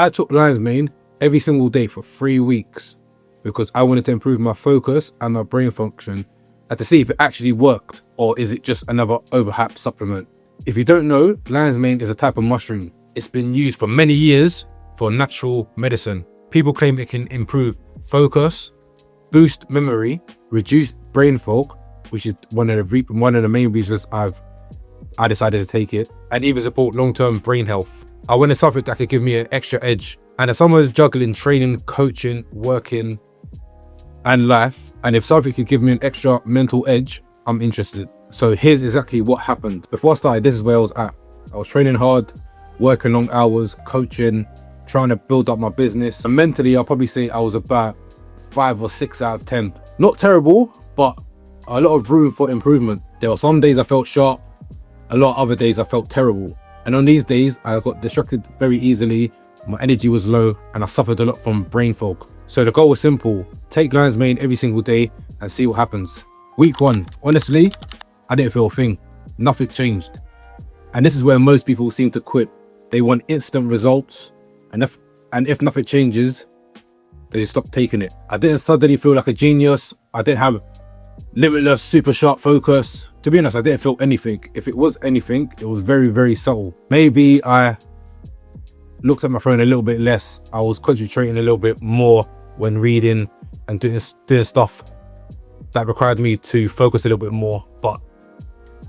I took lion's mane every single day for 3 weeks because I wanted to improve my focus and my brain function and to see if it actually worked or is it just another overhyped supplement. If you don't know, lion's mane is a type of mushroom. It's been used for many years for natural medicine. People claim it can improve focus, boost memory, reduce brain fog, which is one of the main reasons I decided to take it, and even support long-term brain health. I wanted something that could give me an extra edge. And if someone's juggling training, coaching, working, and life, and if something could give me an extra mental edge, I'm interested. So here's exactly what happened. Before I started, this is where I was at. I was training hard, working long hours, coaching, trying to build up my business. And mentally, I'll probably say I was about 5 or 6 out of 10. Not terrible, but a lot of room for improvement. There were some days I felt sharp, a lot of other days I felt terrible. And on these days, I got distracted very easily, my energy was low, and I suffered a lot from brain fog. So the goal was simple: take lion's mane every single day and see what happens. Week 1, honestly, I didn't feel a thing. Nothing changed. And this is where most people seem to quit. They want instant results, and if nothing changes, they just stop taking it. I didn't suddenly feel like a genius. I didn't have limitless, super sharp focus. To be honest, I didn't feel anything. If it was anything, it was very, very subtle. Maybe I looked at my phone a little bit less. I was concentrating a little bit more when reading and doing stuff that required me to focus a little bit more, but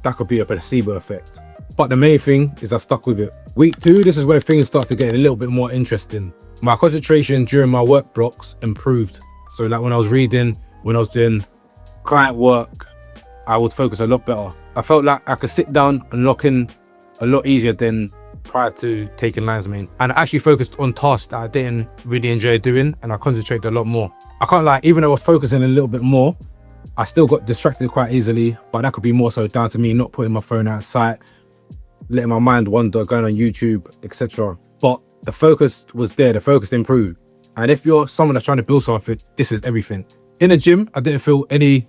that could be a placebo effect. But the main thing is I stuck with it. Week 2, this is where things start to get a little bit more interesting. My concentration during my work blocks improved. So like when I was reading, when I was doing client work, I would focus a lot better. I felt like I could sit down and lock in a lot easier than prior to taking lion's mane. And I actually focused on tasks that I didn't really enjoy doing, and I concentrated a lot more. I can't lie, even though I was focusing a little bit more, I still got distracted quite easily, but that could be more so down to me not putting my phone out of sight, letting my mind wander, going on YouTube, etc. But the focus was there, the focus improved. And if you're someone that's trying to build something, this is everything. In the gym, I didn't feel any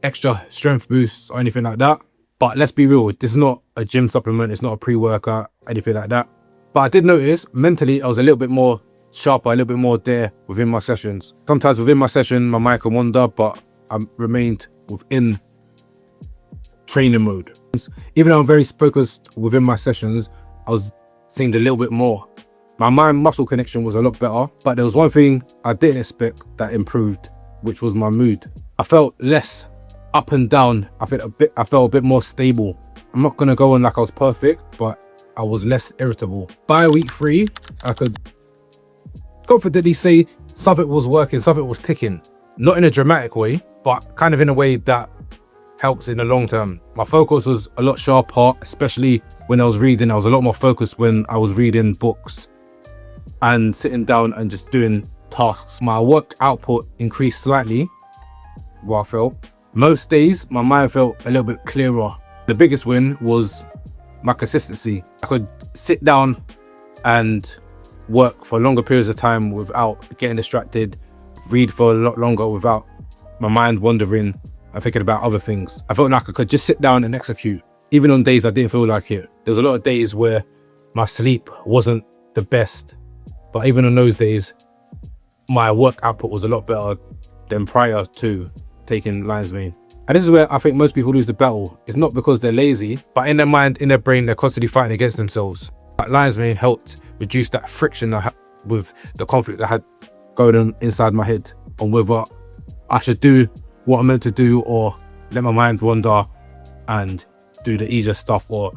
extra strength boosts or anything like that. But let's be real, this is not a gym supplement, it's not a pre-workout, anything like that. But I did notice mentally I was a little bit more sharper, a little bit more there within my sessions. Sometimes within my session, my mind can wander, but I remained within training mode. Even though I'm very focused within my sessions, I was seemed a little bit more. My mind-muscle connection was a lot better, but there was one thing I didn't expect that improved, which was my mood. I felt less up and down. I felt a bit more stable. I'm not gonna go on like I was perfect, but I was less irritable. By week 3, I could confidently say something was working, something was ticking. Not in a dramatic way, but kind of in a way that helps in the long term. My focus was a lot sharper, especially when I was reading. I was a lot more focused when I was reading books and sitting down and just doing tasks. My work output increased slightly, what I felt. Most days, my mind felt a little bit clearer. The biggest win was my consistency. I could sit down and work for longer periods of time without getting distracted, read for a lot longer without my mind wandering and thinking about other things. I felt like I could just sit down and execute, even on days I didn't feel like it. There was a lot of days where my sleep wasn't the best, but even on those days, my work output was a lot better than prior to taking lion's mane. And this is where I think most people lose the battle. It's not because they're lazy, but in their mind, in their brain, they're constantly fighting against themselves. But lion's mane helped reduce that friction I had with the conflict I had going on inside my head on whether I should do what I'm meant to do or let my mind wander and do the easier stuff or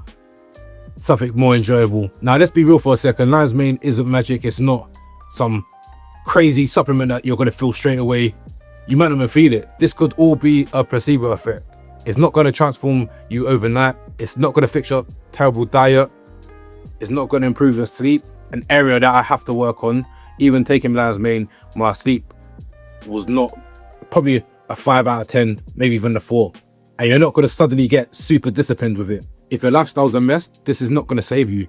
something more enjoyable. Now let's be real for a second. Lion's mane isn't magic. It's not some crazy supplement that you're going to feel straight away. You might not even feel it. This could all be a placebo effect. It's not going to transform you overnight. It's not going to fix your terrible diet. It's not going to improve your sleep, an area that I have to work on. Even taking lion's mane, my sleep was not, probably a 5 out of 10, maybe even a 4. And you're not going to suddenly get super disciplined with it. If your lifestyle's a mess, this is not going to save you.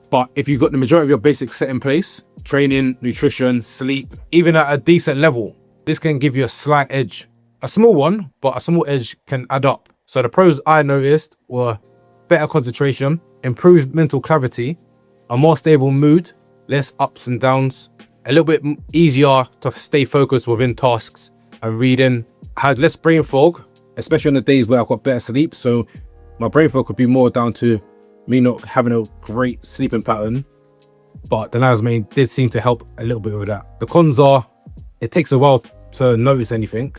But if you've got the majority of your basics set in place, training, nutrition, sleep, even at a decent level, this can give you a slight edge. A small one, but a small edge can add up. So the pros I noticed were better concentration, improved mental clarity, a more stable mood, less ups and downs, a little bit easier to stay focused within tasks and reading. I had less brain fog, especially on the days where I got better sleep. So my brain fog could be more down to me not having a great sleeping pattern. But the lion's mane did seem to help a little bit with that. The cons are, it takes a while to notice anything.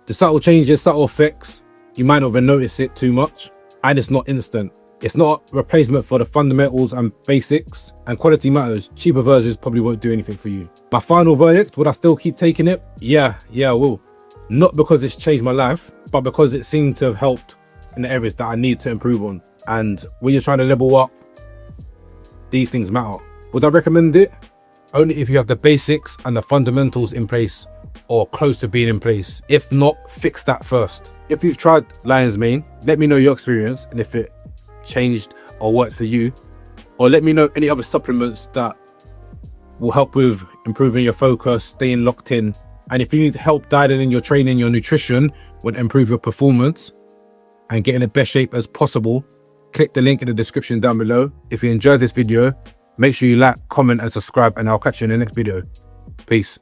The subtle changes, subtle effects, you might not even notice it too much. And it's not instant. It's not a replacement for the fundamentals and basics, and quality matters. Cheaper versions probably won't do anything for you. My final verdict, would I still keep taking it? Yeah, I will. Not because it's changed my life, but because it seemed to have helped in the areas that I need to improve on. And when you're trying to level up, these things matter. Would I recommend it? Only if you have the basics and the fundamentals in place or close to being in place. If not, fix that first. If you've tried lion's mane, let me know your experience and if it changed or works for you, or let me know any other supplements that will help with improving your focus, staying locked in. And if you need help dialing in your training, your nutrition would improve your performance and get in the best shape as possible, click the link in the description down below. If you enjoyed this video, make sure you like, comment and subscribe, and I'll catch you in the next video. Peace.